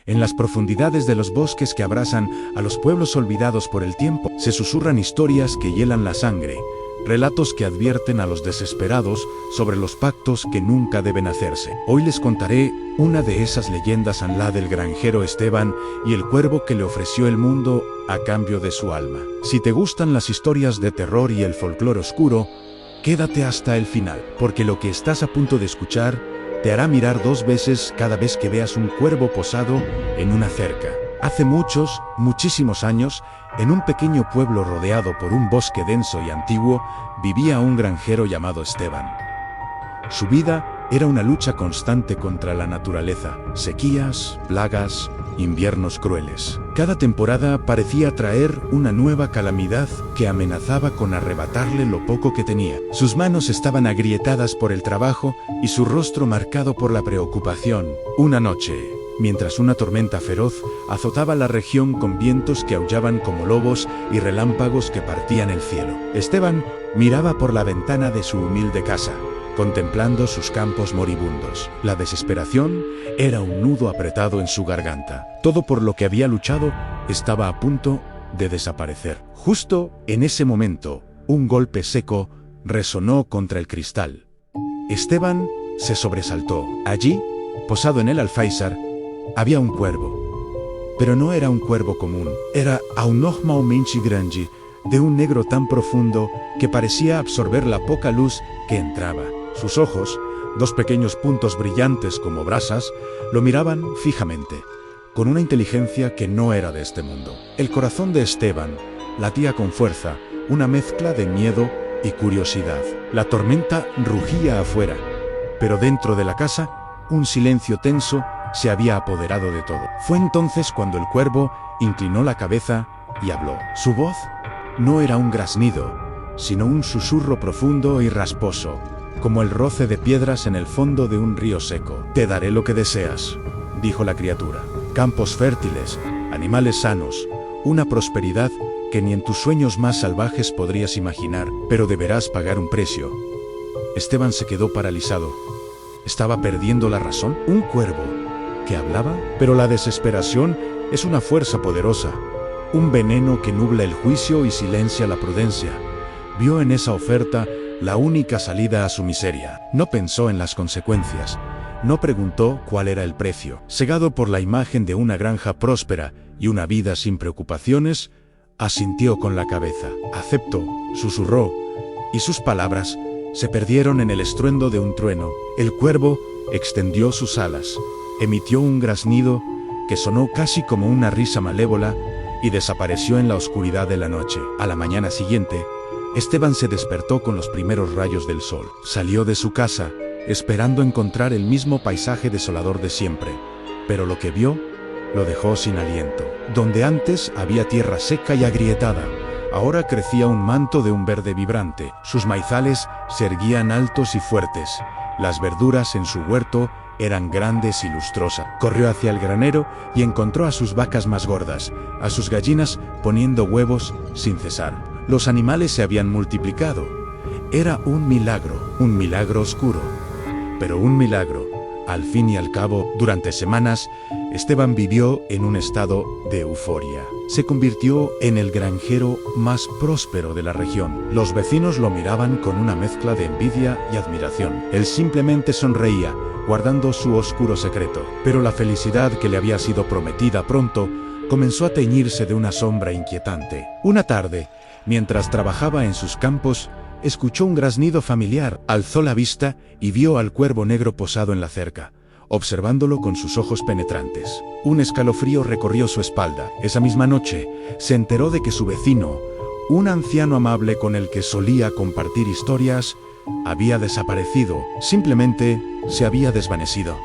En las profundidades de los bosques que abrazan a los pueblos olvidados por el tiempo, se susurran historias que hielan la sangre, relatos que advierten a los desesperados sobre los pactos que nunca deben hacerse. Hoy les contaré una de esas leyendas, la del granjero Esteban y el cuervo que le ofreció el mundo a cambio de su alma. Si te gustan las historias de terror y el folclore oscuro, quédate hasta el final, porque lo que estás a punto de escuchar te hará mirar dos veces cada vez que veas un cuervo posado en una cerca. Hace muchísimos años, en un pequeño pueblo rodeado por un bosque denso y antiguo, vivía un granjero llamado Esteban. Su vida era una lucha constante contra la naturaleza, sequías, plagas, inviernos crueles. Cada temporada parecía traer una nueva calamidad que amenazaba con arrebatarle lo poco que tenía. Sus manos estaban agrietadas por el trabajo y su rostro marcado por la preocupación. Una noche, mientras una tormenta feroz azotaba la región con vientos que aullaban como lobos y relámpagos que partían el cielo, Esteban miraba por la ventana de su humilde casa, contemplando sus campos moribundos. La desesperación era un nudo apretado en su garganta. Todo por lo que había luchado estaba a punto de desaparecer. Justo en ese momento, un golpe seco resonó contra el cristal. Esteban se sobresaltó. Allí, posado en el alféizar, había un cuervo. Pero no era un cuervo común. Era un normalmente grande, de un negro tan profundo que parecía absorber la poca luz que entraba. Sus ojos, dos pequeños puntos brillantes como brasas, lo miraban fijamente, con una inteligencia que no era de este mundo. El corazón de Esteban latía con fuerza, una mezcla de miedo y curiosidad. La tormenta rugía afuera, pero dentro de la casa, un silencio tenso se había apoderado de todo. Fue entonces cuando el cuervo inclinó la cabeza y habló. Su voz no era un graznido, sino un susurro profundo y rasposo, como el roce de piedras en el fondo de un río seco. «Te daré lo que deseas», dijo la criatura. «Campos fértiles, animales sanos, una prosperidad que ni en tus sueños más salvajes podrías imaginar, pero deberás pagar un precio». Esteban se quedó paralizado. ¿Estaba perdiendo la razón? ¿Un cuervo que hablaba? Pero la desesperación es una fuerza poderosa, un veneno que nubla el juicio y silencia la prudencia. Vio en esa oferta la única salida a su miseria. No pensó en las consecuencias, no preguntó cuál era el precio. Cegado por la imagen de una granja próspera y una vida sin preocupaciones, asintió con la cabeza. «Acepto», susurró, y sus palabras se perdieron en el estruendo de un trueno. El cuervo extendió sus alas, emitió un graznido que sonó casi como una risa malévola y desapareció en la oscuridad de la noche. A la mañana siguiente, Esteban se despertó con los primeros rayos del sol. Salió de su casa, esperando encontrar el mismo paisaje desolador de siempre, pero lo que vio lo dejó sin aliento. Donde antes había tierra seca y agrietada, ahora crecía un manto de un verde vibrante. Sus maizales se erguían altos y fuertes. Las verduras en su huerto eran grandes y lustrosas. Corrió hacia el granero y encontró a sus vacas más gordas, a sus gallinas poniendo huevos sin cesar. Los animales se habían multiplicado. Era un milagro oscuro, pero un milagro. Al fin y al cabo, durante semanas, Esteban vivió en un estado de euforia. Se convirtió en el granjero más próspero de la región. Los vecinos lo miraban con una mezcla de envidia y admiración. Él simplemente sonreía, guardando su oscuro secreto. Pero la felicidad que le había sido prometida pronto comenzó a teñirse de una sombra inquietante. Una tarde, mientras trabajaba en sus campos, escuchó un graznido familiar, alzó la vista y vio al cuervo negro posado en la cerca, observándolo con sus ojos penetrantes. Un escalofrío recorrió su espalda. Esa misma noche, se enteró de que su vecino, un anciano amable con el que solía compartir historias, había desaparecido. Simplemente se había desvanecido.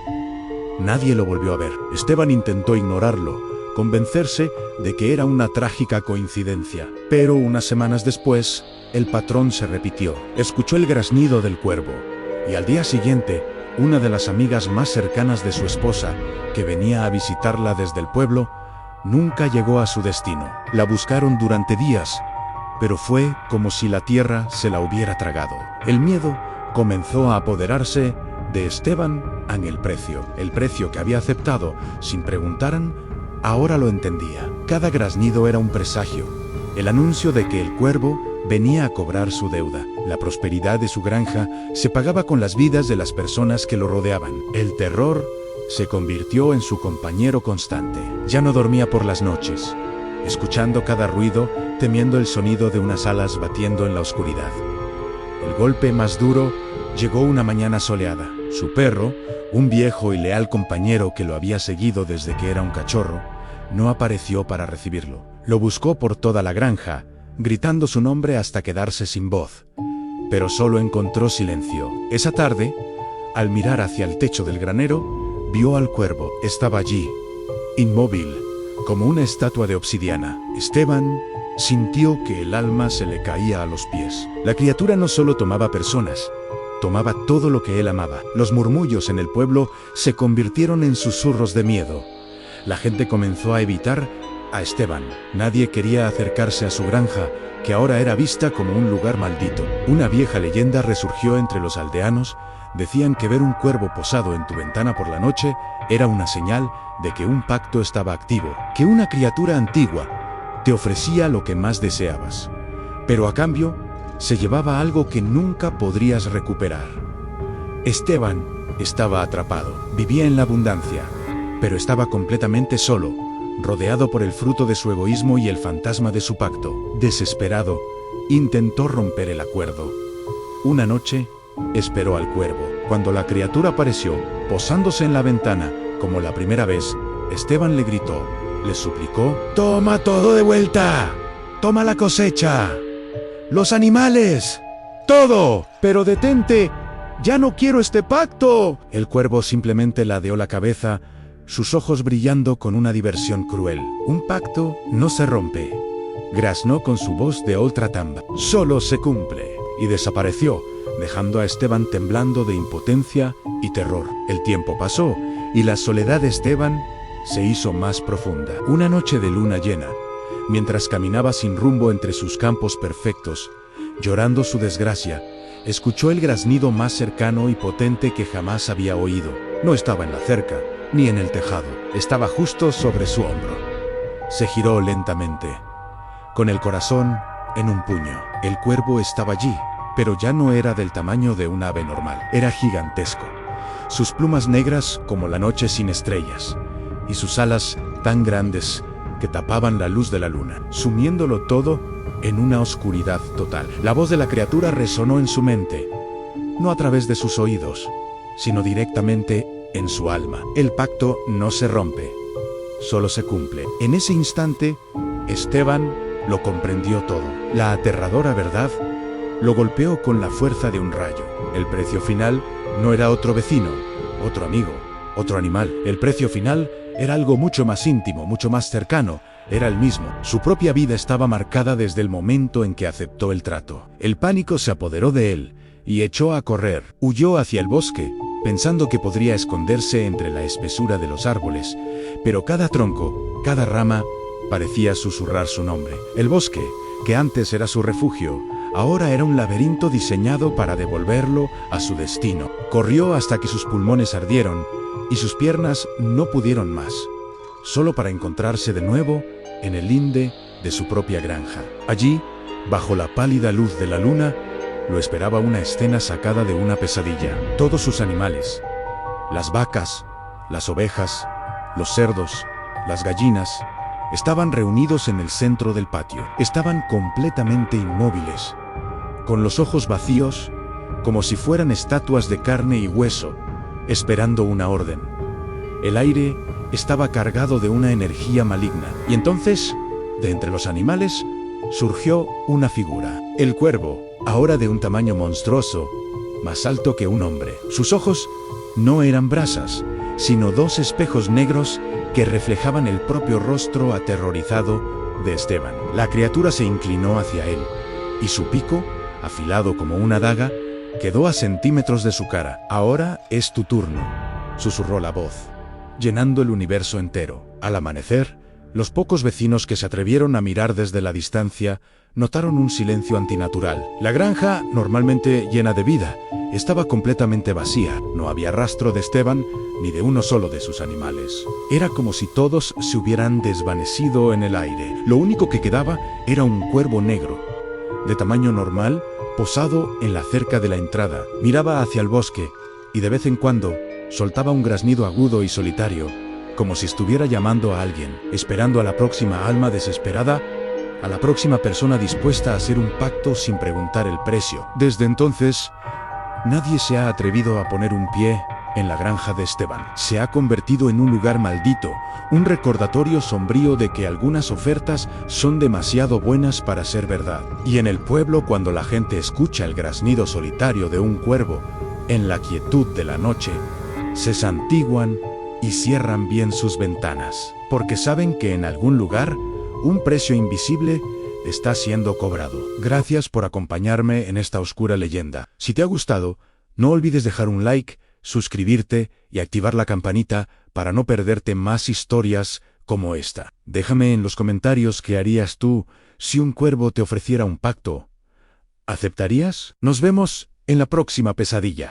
Nadie lo volvió a ver. Esteban intentó ignorarlo, convencerse de que era una trágica coincidencia. Pero unas semanas después, el patrón se repitió. Escuchó el graznido del cuervo, y al día siguiente, una de las amigas más cercanas de su esposa, que venía a visitarla desde el pueblo, nunca llegó a su destino. La buscaron durante días, pero fue como si la tierra se la hubiera tragado. El miedo comenzó a apoderarse de Esteban en el precio que había aceptado sin preguntar, ahora lo entendía. Cada graznido era un presagio, el anuncio de que el cuervo venía a cobrar su deuda. La prosperidad de su granja se pagaba con las vidas de las personas que lo rodeaban. El terror se convirtió en su compañero constante. Ya no dormía por las noches, escuchando cada ruido, temiendo el sonido de unas alas batiendo en la oscuridad. El golpe más duro llegó una mañana soleada. Su perro, un viejo y leal compañero que lo había seguido desde que era un cachorro, no apareció para recibirlo. Lo buscó por toda la granja, gritando su nombre hasta quedarse sin voz, pero solo encontró silencio. Esa tarde, al mirar hacia el techo del granero, vio al cuervo. Estaba allí, inmóvil, como una estatua de obsidiana. Esteban sintió que el alma se le caía a los pies. La criatura no solo tomaba personas, tomaba todo lo que él amaba. Los murmullos en el pueblo se convirtieron en susurros de miedo. La gente comenzó a evitar a Esteban. Nadie quería acercarse a su granja, que ahora era vista como un lugar maldito. Una vieja leyenda resurgió entre los aldeanos. Decían que ver un cuervo posado en tu ventana por la noche era una señal de que un pacto estaba activo, que una criatura antigua te ofrecía lo que más deseabas, pero a cambio se llevaba algo que nunca podrías recuperar. Esteban estaba atrapado. Vivía en la abundancia, pero estaba completamente solo, rodeado por el fruto de su egoísmo y el fantasma de su pacto. Desesperado, intentó romper el acuerdo. Una noche, esperó al cuervo. Cuando la criatura apareció, posándose en la ventana, como la primera vez, Esteban le gritó, le suplicó: «¡Toma todo de vuelta! ¡Toma la cosecha! ¡Los animales! ¡Todo! ¡Pero detente! ¡Ya no quiero este pacto!». El cuervo simplemente ladeó la cabeza, sus ojos brillando con una diversión cruel. «Un pacto no se rompe», graznó con su voz de ultratumba. «Solo se cumple». Y desapareció, dejando a Esteban temblando de impotencia y terror. El tiempo pasó, y la soledad de Esteban se hizo más profunda. Una noche de luna llena, mientras caminaba sin rumbo entre sus campos perfectos, llorando su desgracia, escuchó el graznido más cercano y potente que jamás había oído. No estaba en la cerca, ni en el tejado, estaba justo sobre su hombro. Se giró lentamente, con el corazón en un puño. El cuervo estaba allí, pero ya no era del tamaño de un ave normal. Era gigantesco, sus plumas negras como la noche sin estrellas, y sus alas tan grandes que tapaban la luz de la luna, sumiéndolo todo en una oscuridad total. La voz de la criatura resonó en su mente, no a través de sus oídos, sino directamente en su alma. El pacto no se rompe, solo se cumple. En ese instante, Esteban lo comprendió todo. La aterradora verdad lo golpeó con la fuerza de un rayo. El precio final no era otro vecino, otro amigo, otro animal. El precio final era algo mucho más íntimo, mucho más cercano. Era el mismo. Su propia vida estaba marcada desde el momento en que aceptó el trato. El pánico se apoderó de él y echó a correr. Huyó hacia el bosque, pensando que podría esconderse entre la espesura de los árboles, pero cada tronco, cada rama, parecía susurrar su nombre. El bosque, que antes era su refugio, ahora era un laberinto diseñado para devolverlo a su destino. Corrió hasta que sus pulmones ardieron y sus piernas no pudieron más, solo para encontrarse de nuevo en el linde de su propia granja. Allí, bajo la pálida luz de la luna, lo esperaba una escena sacada de una pesadilla. Todos sus animales, las vacas, las ovejas, los cerdos, las gallinas, estaban reunidos en el centro del patio. Estaban completamente inmóviles, con los ojos vacíos, como si fueran estatuas de carne y hueso, esperando una orden. El aire estaba cargado de una energía maligna. Y entonces, de entre los animales, surgió una figura. El cuervo, ahora de un tamaño monstruoso, más alto que un hombre. Sus ojos no eran brasas, sino dos espejos negros que reflejaban el propio rostro aterrorizado de Esteban. La criatura se inclinó hacia él, y su pico, afilado como una daga, quedó a centímetros de su cara. «Ahora es tu turno», susurró la voz, llenando el universo entero. Al amanecer, Los pocos vecinos que se atrevieron a mirar desde la distancia notaron un silencio antinatural. La granja, normalmente llena de vida, estaba completamente vacía. No había rastro de Esteban ni de uno solo de sus animales. Era como si todos se hubieran desvanecido en el aire. Lo único que quedaba era un cuervo negro, de tamaño normal, posado en la cerca de la entrada. Miraba hacia el bosque y de vez en cuando soltaba un graznido agudo y solitario, como si estuviera llamando a alguien, esperando a la próxima alma desesperada, a la próxima persona dispuesta a hacer un pacto sin preguntar el precio. Desde entonces, nadie se ha atrevido a poner un pie en la granja de Esteban. Se ha convertido en un lugar maldito, un recordatorio sombrío de que algunas ofertas son demasiado buenas para ser verdad. Y en el pueblo, cuando la gente escucha el graznido solitario de un cuervo en la quietud de la noche, se santiguan y cierran bien sus ventanas, porque saben que en algún lugar un precio invisible está siendo cobrado. Gracias por acompañarme en esta oscura leyenda. Si te ha gustado, no olvides dejar un like, suscribirte y activar la campanita para no perderte más historias como esta. Déjame en los comentarios qué harías tú si un cuervo te ofreciera un pacto. ¿Aceptarías? Nos vemos en la próxima pesadilla.